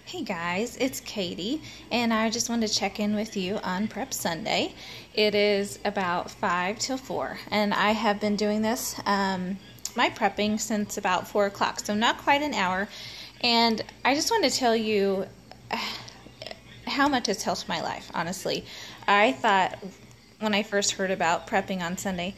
Hey guys, it's Katie, and I just wanted to check in with you on Prep Sunday. It is about 5 till 4, and I have been doing this, my prepping since about 4 o'clock, so not quite an hour. And I just wanted to tell you how much it's helped my life, honestly. I thought when I first heard about prepping on Sunday,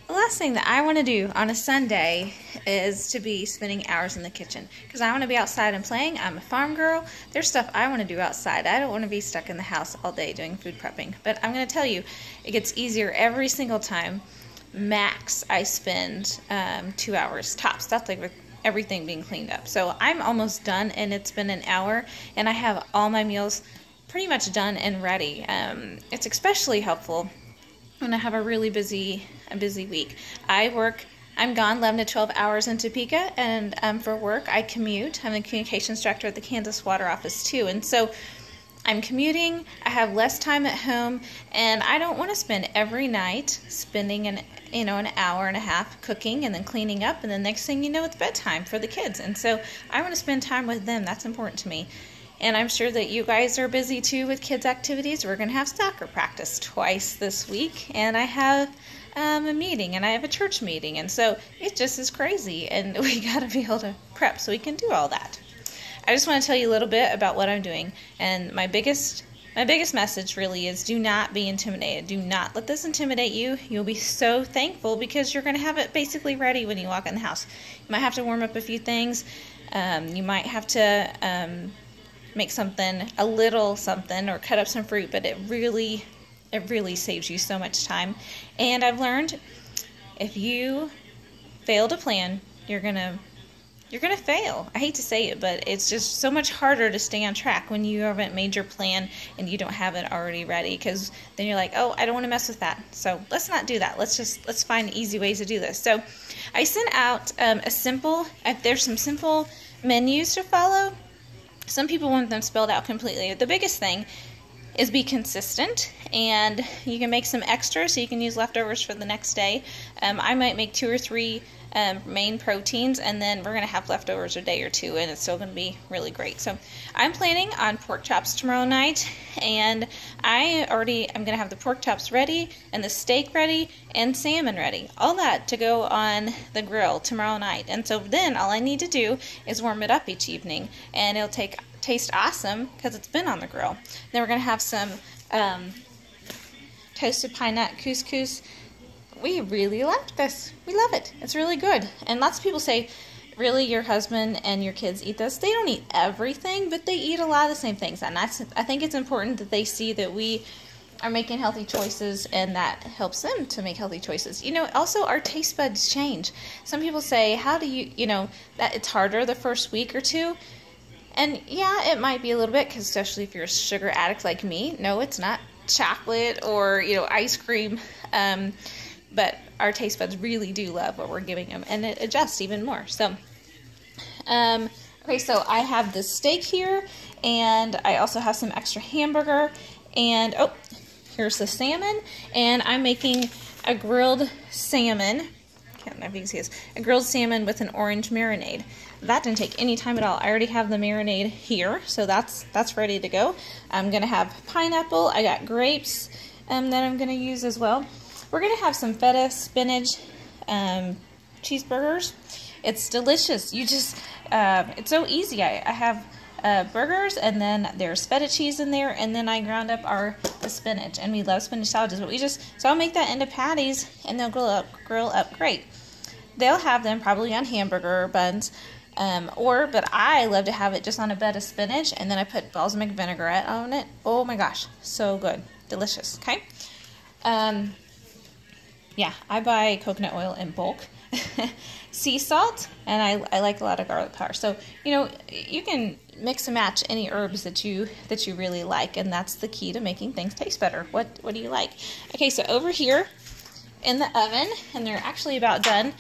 the last thing that I want to do on a Sunday is to be spending hours in the kitchen, because I want to be outside and playing. I'm a farm girl. There's stuff I want to do outside. I don't want to be stuck in the house all day doing food prepping. But I'm going to tell you, it gets easier every single time. Max, I spend 2 hours tops. That's like with everything being cleaned up. So I'm almost done, and it's been an hour, and I have all my meals pretty much done and ready. It's especially helpful when I have a really busy week. I'm gone 11 to 12 hours in Topeka, and for work I commute. I'm the communications director at the Kansas Water Office too, and so I'm commuting. I have less time at home, and I don't want to spend every night spending an hour and a half cooking and then cleaning up, and the next thing you know, it's bedtime for the kids. And so I want to spend time with them. That's important to me. And I'm sure that you guys are busy too with kids' activities. We're going to have soccer practice twice this week, and I have a meeting, and I have a church meeting, and so it just is crazy, and we got to be able to prep so we can do all that. I just want to tell you a little bit about what I'm doing, and my biggest message really is: do not be intimidated. Do not let this intimidate you. You'll be so thankful because you're going to have it basically ready when you walk in the house. You might have to warm up a few things. You might have to make a little something, or cut up some fruit, but it really saves you so much time. And I've learned, if you fail to plan, you're gonna fail. I hate to say it, but it's just so much harder to stay on track when you haven't made your plan and you don't have it already ready, because then you're like, oh, I don't want to mess with that, so let's not do that. Let's find easy ways to do this. So I sent out there's some simple menus to follow. Some people want them spelled out completely. The biggest thing is be consistent, and you can make some extra so you can use leftovers for the next day. I might make 2 or 3 main proteins, and then we're going to have leftovers a day or two, and it's still going to be really great. So I'm planning on pork chops tomorrow night, and I'm going to have the pork chops ready, and the steak ready, and salmon ready. All that to go on the grill tomorrow night. And so then all I need to do is warm it up each evening, and it'll taste awesome because it's been on the grill. Then we're going to have some toasted pine nut couscous. We really like this. We love it. It's really good. And lots of people say, really, your husband and your kids eat this? They don't eat everything, but they eat a lot of the same things. And I think it's important that they see that we are making healthy choices, and that helps them to make healthy choices. Also our taste buds change. Some people say, how do you, that it's harder the first week or two. And yeah, it might be a little bit, because especially if you're a sugar addict like me. No, it's not chocolate or, ice cream. But our taste buds really do love what we're giving them, and it adjusts even more. So, okay, so I have the steak here, and I also have some extra hamburger, and here's the salmon, and I'm making a grilled salmon. Can't know if you can see this. A grilled salmon with an orange marinade. That didn't take any time at all. I already have the marinade here, so that's ready to go. I'm gonna have pineapple. I got grapes that I'm gonna use as well. We're going to have some feta spinach cheeseburgers. It's delicious. It's so easy. I have burgers, and then there's feta cheese in there, and then I ground up the spinach, and we love spinach sandwiches. But so I'll make that into patties, and they'll grill up great. They'll have them probably on hamburger buns, but I love to have it just on a bed of spinach, and then I put balsamic vinaigrette on it. Oh my gosh, so good. Delicious, okay? Yeah, I buy coconut oil in bulk, sea salt, and I like a lot of garlic powder. So, you can mix and match any herbs that you really like, and that's the key to making things taste better. What do you like? Okay, so over here in the oven, and they're actually about done,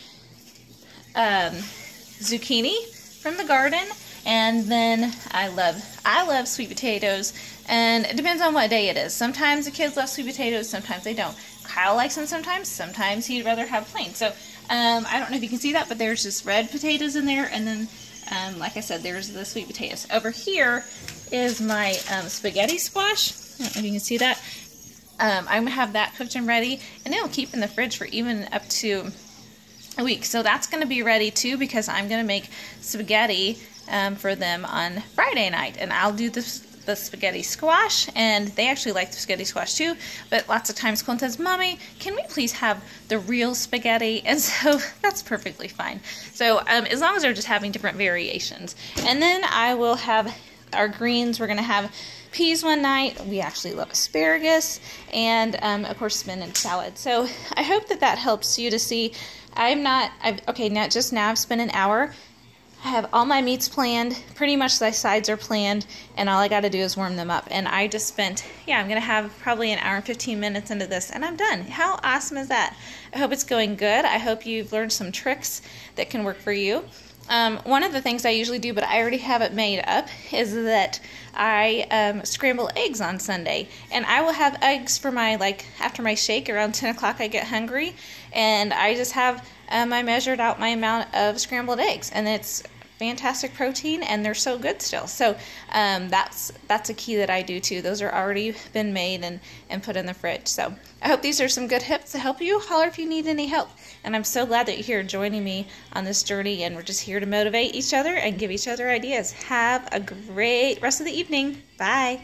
zucchini from the garden, and then I love sweet potatoes, and it depends on what day it is. Sometimes the kids love sweet potatoes, sometimes they don't. Kyle likes them sometimes he'd rather have plain. So I don't know if you can see that, but there's just red potatoes in there, and then like I said, there's the sweet potatoes. Over here is my spaghetti squash. I don't know if you can see that. I'm going to have that cooked and ready, and it'll keep in the fridge for even up to a week. So that's going to be ready too, because I'm going to make spaghetti for them on Friday night, and I'll do the spaghetti squash, and they actually like the spaghetti squash too, but lots of times Colton says, "Mommy, can we please have the real spaghetti?" And so that's perfectly fine. So as long as they're just having different variations. And then I will have our greens. We're going to have peas one night. We actually love asparagus, and of course spinach salad. So I hope that helps you to see. Okay, now I've spent an hour. I have all my meats planned, pretty much the sides are planned, and all I got to do is warm them up. And I just spent, I'm going to have probably an hour and 15 minutes into this, and I'm done. How awesome is that? I hope it's going good. I hope you've learned some tricks that can work for you. One of the things I usually do, but I already have it made up, is that I scramble eggs on Sunday. And I will have eggs for after my shake around 10 o'clock I get hungry. And I just have, I measured out my amount of scrambled eggs. And it's fantastic protein, and they're so good still. So that's a key that I do too. Those are already been made and put in the fridge. So I hope these are some good tips to help you. Holler if you need any help. And I'm so glad that you're here joining me on this journey, and we're just here to motivate each other and give each other ideas. Have a great rest of the evening. Bye.